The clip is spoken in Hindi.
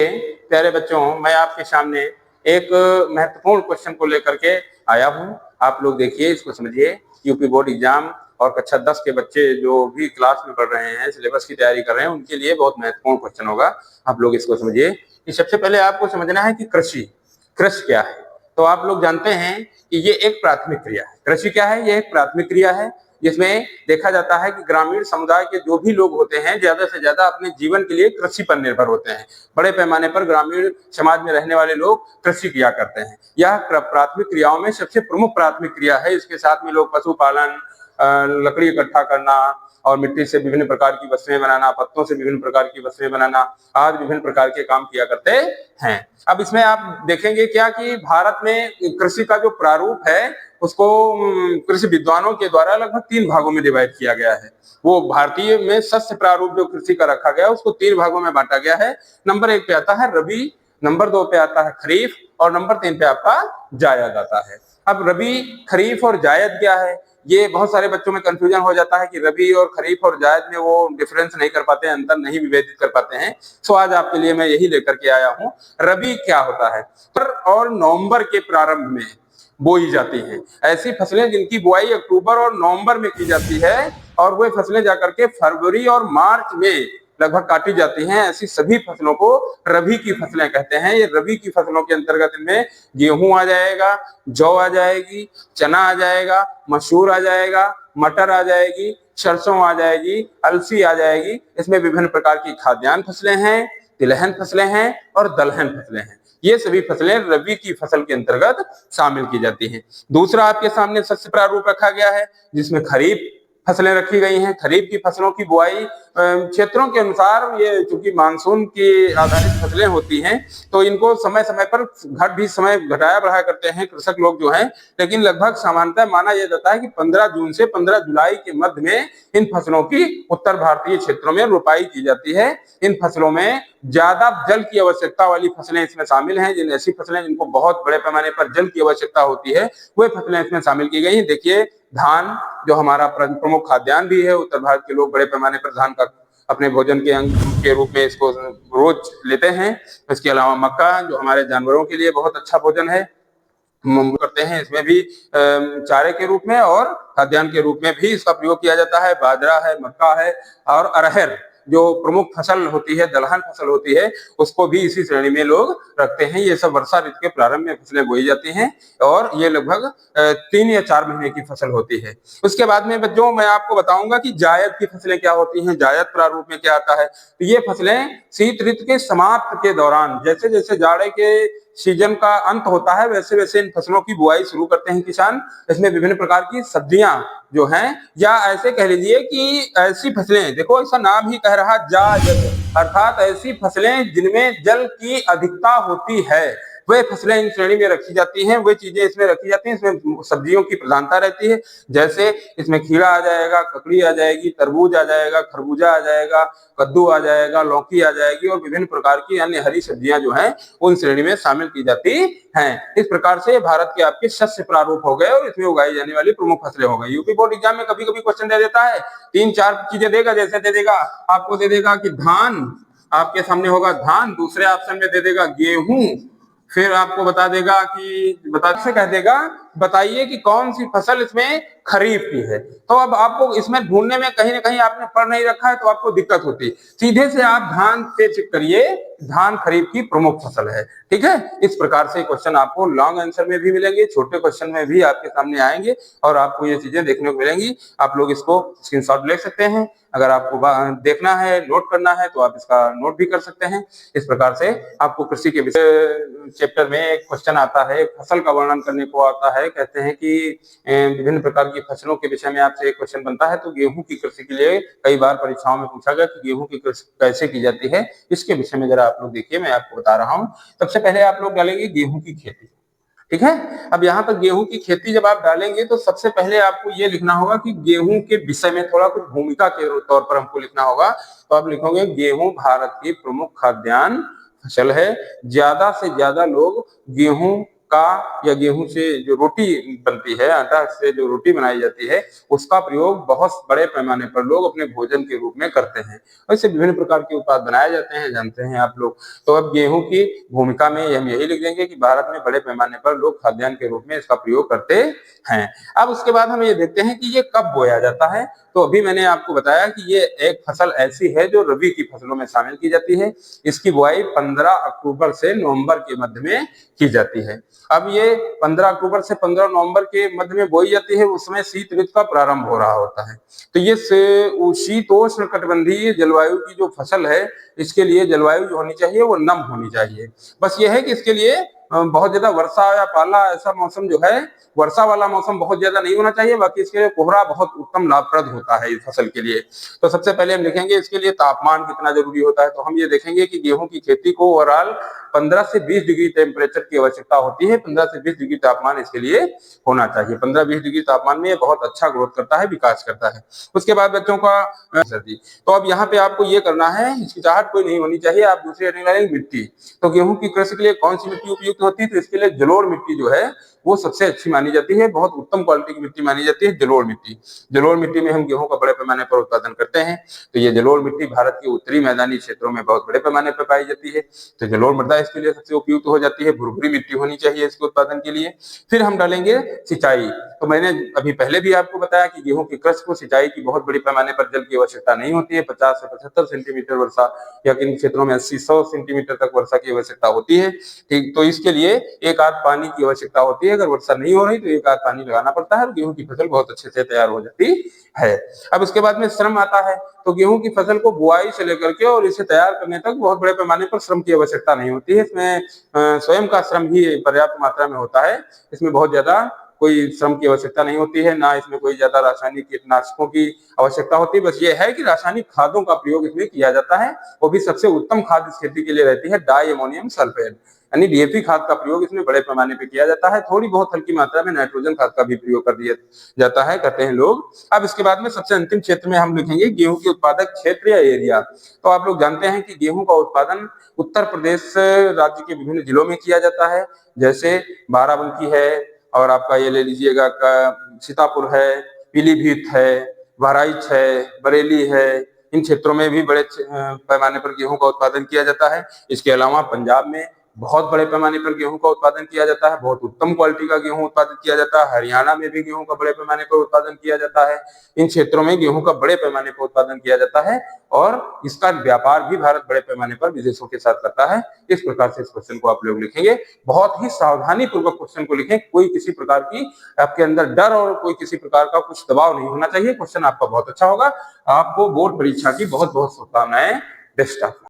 प्यारे बच्चों, मैं आपके सामने एक महत्वपूर्ण क्वेश्चन को लेकर के आया हूं। आप लोग देखिए, इसको समझिए। यूपी बोर्ड एग्जाम और कक्षा 10 के बच्चे जो भी क्लास में पढ़ रहे हैं, सिलेबस की तैयारी कर रहे हैं, उनके लिए बहुत महत्वपूर्ण क्वेश्चन होगा। आप लोग इसको समझिए कि सबसे पहले आपको समझना है कि कृषि क्या है। तो आप लोग जानते हैं कि ये एक प्राथमिक क्रिया है। कृषि क्या है? ये एक प्राथमिक क्रिया है जिसमें देखा जाता है कि ग्रामीण समुदाय के जो भी लोग होते हैं, ज्यादा से ज्यादा अपने जीवन के लिए कृषि पर निर्भर होते हैं। बड़े पैमाने पर ग्रामीण समाज में रहने वाले लोग कृषि किया करते हैं। यह प्राथमिक क्रियाओं में सबसे प्रमुख प्राथमिक क्रिया है। इसके साथ में लोग पशुपालन, लकड़ी इकट्ठा करना और मिट्टी से विभिन्न प्रकार की वस्तुएं बनाना, पत्तों से विभिन्न प्रकार की वस्तुएं बनाना, आज विभिन्न प्रकार के काम किया करते हैं। अब इसमें आप देखेंगे क्या कि भारत में कृषि का जो प्रारूप है उसको कृषि विद्वानों के द्वारा लगभग 3 भागों में डिवाइड किया गया है। वो भारतीय में शस्य प्रारूप जो कृषि का रखा गया है उसको 3 भागों में बांटा गया है। नंबर 1 पे आता है रबी, नंबर 2 पे आता है खरीफ और नंबर 3 पे आपका जायद आता है। अब रबी, खरीफ और जायद क्या है? ये बहुत सारे बच्चों में कंफ्यूजन हो जाता है कि रबी और खरीफ और जायद में वो डिफरेंस नहीं कर पाते हैं, अंतर नहीं विभेदित कर पाते हैं। तो आज आपके लिए मैं यही लेकर के आया हूँ। रबी क्या होता है? और नवंबर के प्रारंभ में बोई जाती हैं ऐसी फसलें जिनकी बुआई अक्टूबर और नवंबर में की जाती है और वे फसलें जाकर के फरवरी और मार्च में लगभग काटी जाती हैं। ऐसी सभी फसलों को रबी की फसलें कहते हैं। ये रबी की फसलों के अंतर्गत इनमें गेहूं आ जाएगा, जौ आ जाएगी, चना आ जाएगा, मसूर आ जाएगा, मटर आ जाएगी, सरसों आ जाएगी, अलसी आ जाएगी। इसमें विभिन्न प्रकार की खाद्यान्न फसलें हैं, तिलहन फसलें हैं और दलहन फसलें हैं। ये सभी फसलें रबी की फसल के अंतर्गत शामिल की जाती हैं। दूसरा आपके सामने शस्य प्रारूप रखा गया है जिसमें खरीफ फसलें रखी गई हैं। खरीफ की फसलों की बुआई क्षेत्रों के अनुसार, ये चूंकि मानसून की आधारित फसलें होती हैं तो इनको समय समय पर समय घटाया बढ़ाया करते हैं कृषक लोग जो हैं, लेकिन लगभग सामान्यतः माना यह जाता है कि 15 जून से 15 जुलाई के मध्य में इन फसलों की उत्तर भारतीय क्षेत्रों में रोपाई की जाती है। इन फसलों में ज्यादा जल की आवश्यकता वाली फसलें इसमें शामिल हैं। जिन ऐसी फसलें जिनको बहुत बड़े पैमाने पर जल की आवश्यकता होती है वे फसलें इसमें शामिल की गई हैं। देखिए, धान जो हमारा प्रमुख खाद्यान्न भी है, उत्तर भारत के लोग बड़े पैमाने पर धान का अपने भोजन के अंग के रूप में इसको रोज लेते हैं। इसके अलावा मक्का जो हमारे जानवरों के लिए बहुत अच्छा भोजन है करते हैं, इसमें भी चारे के रूप में और खाद्यान्न के रूप में भी इसका प्रयोग किया जाता है। बाजरा है, मक्का है और अरहर जो प्रमुख फसल होती है, दलहन फसल होती है, उसको भी इसी श्रेणी में लोग रखते हैं। ये सब वर्षा ऋतु के प्रारंभ में फसलें बोई जाती हैं और ये लगभग 3 या 4 महीने की फसल होती है। उसके बाद में बच्चों मैं आपको बताऊंगा कि जायद की फसलें क्या होती हैं, जायद प्रारूप में क्या आता है। तो ये फसलें शीत ऋतु के समाप्त के दौरान, जैसे जैसे जाड़े के सीजन का अंत होता है वैसे वैसे इन फसलों की बुआई शुरू करते हैं किसान। इसमें विभिन्न प्रकार की सब्जियां जो हैं, या ऐसे कह लीजिए कि ऐसी फसलें, देखो इसका नाम ही कह रहा जायद, अर्थात ऐसी फसलें जिनमें जल की अधिकता होती है वे फसलें इन श्रेणी में रखी जाती हैं। वे चीजें इसमें रखी जाती हैं, इसमें सब्जियों की प्रधानता रहती है। जैसे इसमें खीरा आ जाएगा, ककड़ी आ जाएगी, तरबूज आ जाएगा, खरबूजा आ जाएगा, कद्दू आ जाएगा, लौकी आ जाएगी और विभिन्न प्रकार की अन्य हरी सब्जियां जो हैं उन श्रेणी में शामिल की जाती हैं। इस प्रकार से भारत के आपके शस्य प्रारूप हो गए और इसमें उगाई जाने वाली प्रमुख फसलें हो गई। यूपी बोर्ड एग्जाम में कभी कभी क्वेश्चन दे देता है, 3-4 चीजें देगा। जैसे दे देगा, आपको दे देगा कि धान, आपके सामने होगा धान, दूसरे ऑप्शन में दे देगा गेहूं, फिर आपको बता देगा कि से कह देगा बताइए कि कौन सी फसल इसमें खरीफ की है। तो अब आपको इसमें ढूंढने में कहीं ना कहीं आपने पढ़ नहीं रखा है तो आपको दिक्कत होती है। सीधे से आप धान से चेक करिए, धान खरीफ की प्रमुख फसल है। ठीक है, इस प्रकार से क्वेश्चन आपको लॉन्ग आंसर में भी मिलेंगे, छोटे क्वेश्चन में भी आपके सामने आएंगे और आपको ये चीजें देखने को मिलेंगी। आप लोग इसको स्क्रीनशॉट ले सकते हैं। अगर आपको देखना है, नोट करना है तो आप इसका नोट भी कर सकते हैं। इस प्रकार से आपको कृषि के विषय चैप्टर में एक क्वेश्चन आता है, फसल का वर्णन करने को आता है। कहते हैं कि विभिन्न प्रकार की फसलों के विषय में आपसे एक क्वेश्चन बनता है, तो गेहूं की कृषि के लिए कई बार परीक्षाओं में पूछा गया कि गेहूं की कृषि कैसे की जाती है। इसके विषय में जरा आप लोग देखिए, मैं आपको बता रहा हूं। सबसे पहले आप लोग डालेंगे गेहूं की खेती। ठीक है, अब यहाँ पर गेहूं की खेती जब आप डालेंगे तो सबसे पहले आपको ये लिखना होगा कि गेहूं के विषय में थोड़ा कुछ भूमिका के तौर पर हमको लिखना होगा। तो आप लिखोगे गेहूं भारत की प्रमुख खाद्यान्न फसल है। ज्यादा से ज्यादा लोग गेहूं का या गेहूं से जो रोटी बनती है, आटा से जो रोटी बनाई जाती है, उसका प्रयोग बहुत बड़े पैमाने पर लोग अपने भोजन के रूप में करते हैं। ऐसे विभिन्न प्रकार के उत्पाद बनाए जाते हैं, जानते हैं आप लोग। तो अब गेहूं की भूमिका में हम यही लिख देंगे कि भारत में बड़े पैमाने पर लोग खाद्यान्न के रूप में इसका प्रयोग करते हैं। अब उसके बाद हम ये देखते हैं कि ये कब बोया जाता है। तो अभी मैंने आपको बताया कि ये एक फसल ऐसी है जो रबी की फसलों में शामिल की जाती है। इसकी बुआई 15 अक्टूबर से नवंबर के मध्य में की जाती है। अब ये 15 अक्टूबर से 15 नवंबर के मध्य में बोई जाती है, उस समय शीत ऋतु का प्रारंभ हो रहा होता है। तो ये शीतोष्ण कटिबंधीय जलवायु की जो फसल है, इसके लिए जलवायु जो होनी चाहिए वो नम होनी चाहिए। बस ये है कि इसके लिए बहुत ज्यादा वर्षा या पाला ऐसा मौसम जो है, वर्षा वाला मौसम बहुत ज्यादा नहीं होना चाहिए, बाकी इसके लिए कोहरा बहुत उत्तम लाभप्रद होता है इस फसल के लिए। तो सबसे पहले हम लिखेंगे इसके लिए तापमान कितना जरूरी होता है। तो हम ये देखेंगे कि गेहूं की खेती को ओवरऑल 15 से 20 डिग्री टेम्परेचर की आवश्यकता होती है। 15 से 20 डिग्री तापमान इसके लिए होना चाहिए। 15-20 डिग्री तापमान में ये बहुत अच्छा ग्रोथ करता है, विकास करता है। उसके बाद बच्चों का सर्दी। तो अब यहाँ पे आपको ये करना है, हिचकिचाहट कोई नहीं होनी चाहिए। आप दूसरी हेडिंग डालेंगे मिट्टी। तो गेहूं की कृषि के लिए कौन सी मिट्टी उपयुक्त होती है? तो इसके लिए जलोढ़ मिट्टी जो है वो सबसे अच्छी मानी जाती है, बहुत उत्तम क्वालिटी की मिट्टी मानी जाती है जलोढ़ मिट्टी। जलोढ़ मिट्टी में हम गेहूं का बड़े पैमाने पर उत्पादन करते हैं। तो ये जलोढ़ मिट्टी भारत के उत्तरी मैदानी क्षेत्रों में बहुत बड़े पैमाने पर पाई जाती है। तो जलोढ़ मृदा इसके लिए सबसे उपयुक्त हो जाती है। भुरभुरी मिट्टी होनी चाहिए इसके उत्पादन के लिए। फिर हम डालेंगे सिंचाई। तो मैंने अभी पहले भी आपको बताया कि गेहूं की कृषि को सिंचाई की बहुत बड़ी पैमाने पर जल की आवश्यकता नहीं होती है। 50 से 75 सेंटीमीटर वर्षा या किन क्षेत्रों में 80-100 सेंटीमीटर तक वर्षा की आवश्यकता होती है। ठीक, तो इसके लिए एक आध पानी की आवश्यकता होती है। अगर वर्षा नहीं हो रही तो एक आध पानी लगाना पड़ता है और गेहूं की फसल बहुत अच्छे से तैयार हो जाती है। अब उसके बाद में श्रम आता है। तो गेहूं की फसल को बुआई से लेकर के और इसे तैयार करने तक बहुत बड़े पैमाने पर श्रम की आवश्यकता नहीं होती है। इसमें स्वयं का श्रम ही पर्याप्त मात्रा में होता है। इसमें बहुत ज्यादा कोई श्रम की आवश्यकता नहीं होती है, ना इसमें कोई ज्यादा रासायनिक कीटनाशकों की आवश्यकता होती है। बस ये है कि रासायनिक खादों का प्रयोग इसमें किया जाता है। वो भी सबसे उत्तम खाद इस खेती के लिए रहती है डाई अमोनियम सल्फेट, यानी डीएपी खाद का प्रयोग इसमें बड़े पैमाने पे किया जाता है। थोड़ी बहुत हल्की मात्रा में नाइट्रोजन खाद का भी प्रयोग कर दिया जाता है, करते हैं लोग। अब इसके बाद में सबसे अंतिम क्षेत्र में हम लिखेंगे गेहूं के उत्पादक क्षेत्र या एरिया। तो आप लोग जानते हैं कि गेहूं का उत्पादन उत्तर प्रदेश राज्य के विभिन्न जिलों में किया जाता है, जैसे बाराबंकी है और आपका ये ले लीजिएगा सीतापुर है, पीलीभीत है, बहराइच है, बरेली है। इन क्षेत्रों में भी बड़े पैमाने पर गेहूं का उत्पादन किया जाता है। इसके अलावा पंजाब में बहुत बड़े पैमाने पर गेहूं का उत्पादन किया जाता है, बहुत उत्तम क्वालिटी का गेहूं उत्पादित किया जाता है। हरियाणा में भी गेहूं का बड़े पैमाने पर उत्पादन किया जाता है। इन क्षेत्रों में गेहूं का बड़े पैमाने पर उत्पादन किया जाता है और इसका व्यापार भी भारत बड़े पैमाने पर विदेशों के साथ करता है। इस प्रकार से इस क्वेश्चन को आप लोग लिखेंगे। बहुत ही सावधानी पूर्वक क्वेश्चन को लिखें। कोई किसी प्रकार की आपके अंदर डर और कोई किसी प्रकार का कुछ दबाव नहीं होना चाहिए। क्वेश्चन आपका बहुत अच्छा होगा। आपको बोर्ड परीक्षा की बहुत बहुत शुभकामनाएं। Best of luck.